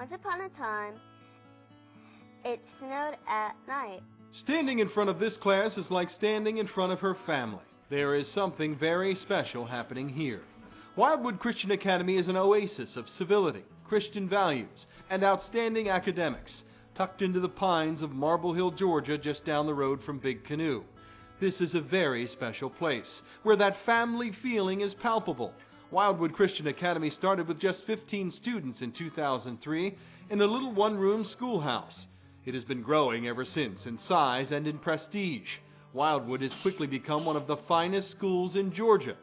Once upon a time, it snowed at night. Standing in front of this class is like standing in front of her family. There is something very special happening here. Wildwood Christian Academy is an oasis of civility, Christian values, and outstanding academics, tucked into the pines of Marble Hill, Georgia, just down the road from Big Canoe. This is a very special place, where that family feeling is palpable. Wildwood Christian Academy started with just 15 students in 2003 in a little one-room schoolhouse. It has been growing ever since in size and in prestige. Wildwood has quickly become one of the finest schools in Georgia.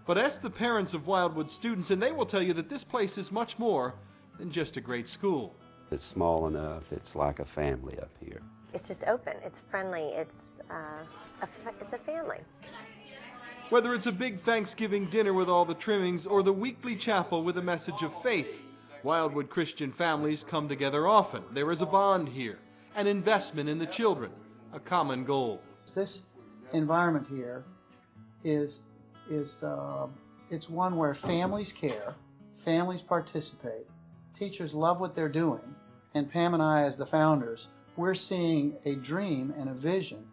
But ask the parents of Wildwood students and they will tell you that this place is much more than just a great school. It's small enough, it's like a family up here. It's just open, it's friendly, it's a family. Whether it's a big Thanksgiving dinner with all the trimmings or the weekly chapel with a message of faith, Wildwood Christian families come together often. There is a bond here, an investment in the children, a common goal. This environment here is it's one where families care, families participate, teachers love what they're doing, and Pam and I as the founders, we're seeing a dream and a vision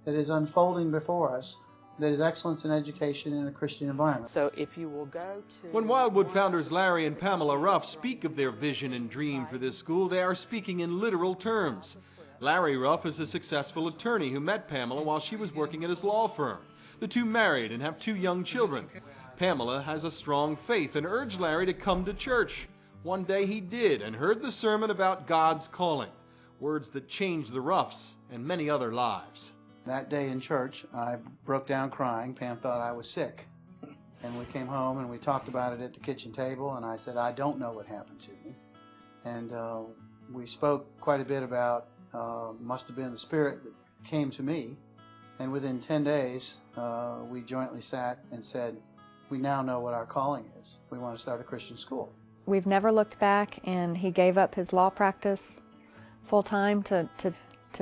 that is unfolding before us that is excellence in education in a Christian environment. So if you will go to... When Wildwood founders Larry and Pamela Ruff speak of their vision and dream for this school, they are speaking in literal terms. Larry Ruff is a successful attorney who met Pamela while she was working at his law firm. The two married and have 2 young children. Pamela has a strong faith and urged Larry to come to church. One day he did and heard the sermon about God's calling, words that changed the Ruffs and many other lives. That day in church, I broke down crying. Pam thought I was sick. And we came home and we talked about it at the kitchen table, and I said, I don't know what happened to me. And we spoke quite a bit about, must have been the Spirit that came to me. And within 10 days, we jointly sat and said, we now know what our calling is. We want to start a Christian school. We've never looked back, and he gave up his law practice full-time to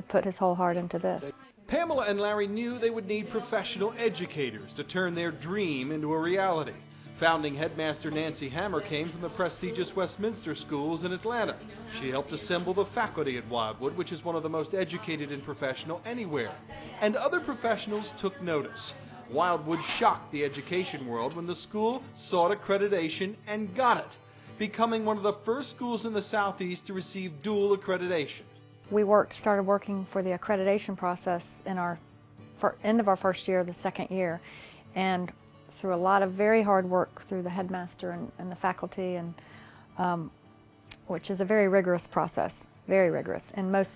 put his whole heart into this. Pamela and Larry knew they would need professional educators to turn their dream into a reality. Founding headmaster Nancy Hammer came from the prestigious Westminster schools in Atlanta. She helped assemble the faculty at Wildwood, which is one of the most educated and professional anywhere. And other professionals took notice. Wildwood shocked the education world when the school sought accreditation and got it, becoming one of the first schools in the Southeast to receive dual accreditation. We started working for the accreditation process in our end of our first year, the second year, and through a lot of very hard work through the headmaster and the faculty, and which is a very rigorous process, very rigorous. And most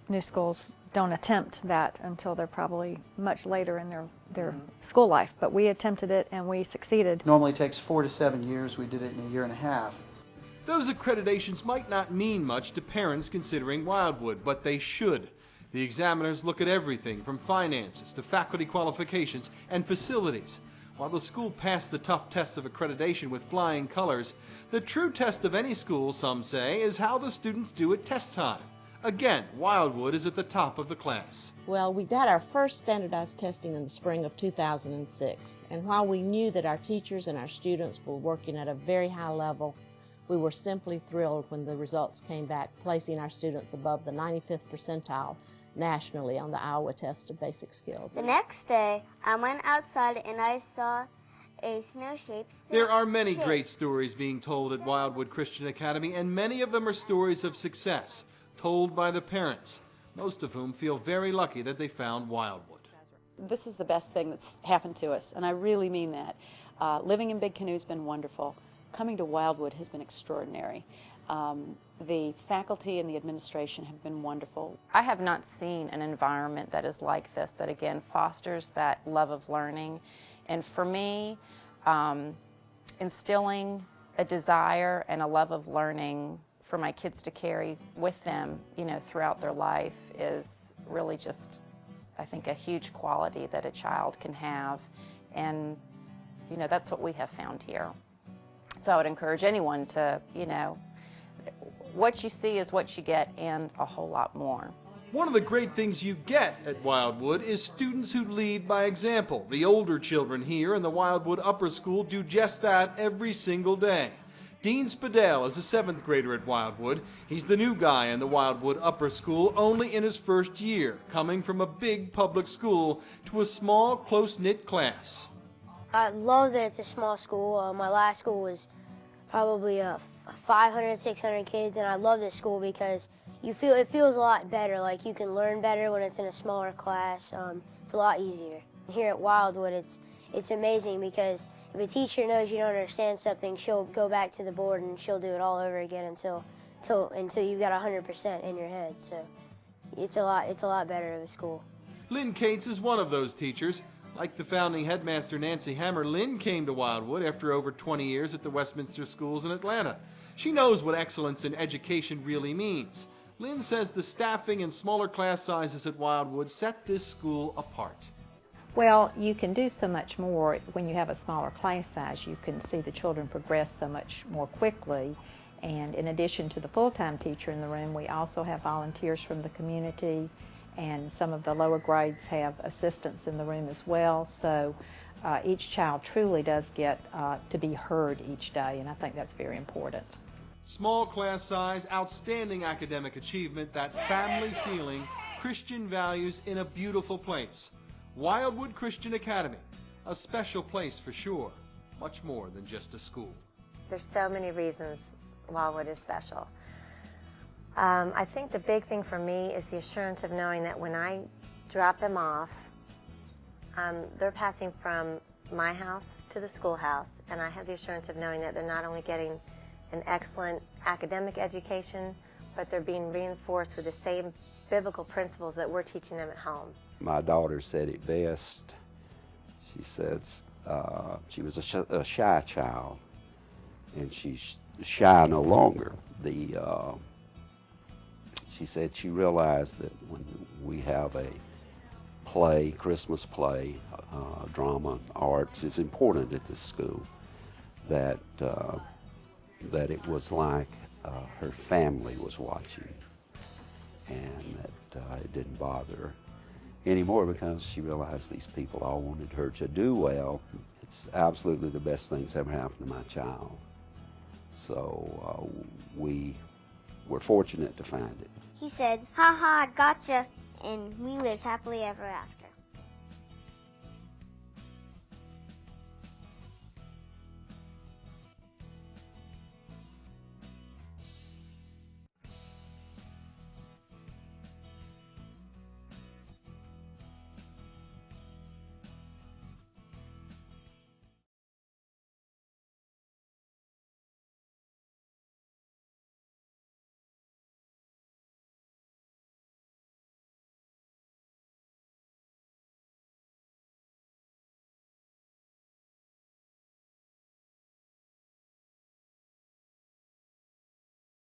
new schools don't attempt that until they're probably much later in their school life. But we attempted it and we succeeded. Normally it takes 4 to 7 years. We did it in a year and a half. Those accreditations might not mean much to parents considering Wildwood, but they should. The examiners look at everything from finances to faculty qualifications and facilities. While the school passed the tough tests of accreditation with flying colors, the true test of any school, some say, is how the students do at test time. Again, Wildwood is at the top of the class. Well, we got our first standardized testing in the spring of 2006, and while we knew that our teachers and our students were working at a very high level, we were simply thrilled when the results came back, placing our students above the 95th percentile nationally on the Iowa Test of Basic Skills. The next day, I went outside and I saw a snow-shaped shape. There are many great stories being told at Wildwood Christian Academy, and many of them are stories of success, told by the parents, most of whom feel very lucky that they found Wildwood. This is the best thing that's happened to us, and I really mean that. Living in Big Canoe has been wonderful. Coming to Wildwood has been extraordinary. The faculty and the administration have been wonderful. I have not seen an environment that is like this, that again fosters that love of learning. And for me, instilling a desire and a love of learning for my kids to carry with them, throughout their life is really just, I think, a huge quality that a child can have. And, that's what we have found here. So I would encourage anyone to, what you see is what you get, and a whole lot more. One of the great things you get at Wildwood is students who lead by example. The older children here in the Wildwood Upper School do just that every single day. Dean Spadell is a 7th grader at Wildwood. He's the new guy in the Wildwood Upper School, only in his first year, coming from a big public school to a small, close-knit class. I love that it's a small school. My last school was probably 500, 600 kids, and I love this school because it feels a lot better. Like, you can learn better when it's in a smaller class. It's a lot easier. Here at Wildwood, it's amazing because if a teacher knows you don't understand something, she'll go back to the board and she'll do it all over again until you've got 100% in your head. So it's a lot better of a school. Lynn Cates is one of those teachers. Like the founding headmaster Nancy Hammer, Lynn came to Wildwood after over 20 years at the Westminster schools in Atlanta. She knows what excellence in education really means. Lynn says the staffing and smaller class sizes at Wildwood set this school apart. Well, you can do so much more when you have a smaller class size. You can see the children progress so much more quickly. And in addition to the full-time teacher in the room, we also have volunteers from the community, and some of the lower grades have assistants in the room as well. So each child truly does get to be heard each day, and I think that's very important. Small class size, outstanding academic achievement, that family feeling, Christian values in a beautiful place. Wildwood Christian Academy, a special place for sure, much more than just a school. There's so many reasons Wildwood is special. I think the big thing for me is the assurance of knowing that when I drop them off, they're passing from my house to the schoolhouse, and I have the assurance of knowing that they're not only getting an excellent academic education, but they're being reinforced with the same biblical principles that we're teaching them at home. My daughter said it best. She says she was a shy child, and she's shy no longer. She said she realized that when we have a play, Christmas play, drama, arts is important at this school, that it was like her family was watching, and that it didn't bother her anymore because she realized these people all wanted her to do well. It's absolutely the best thing that's ever happened to my child. So we were fortunate to find it. He said, "Ha ha, gotcha," and we lived happily ever after.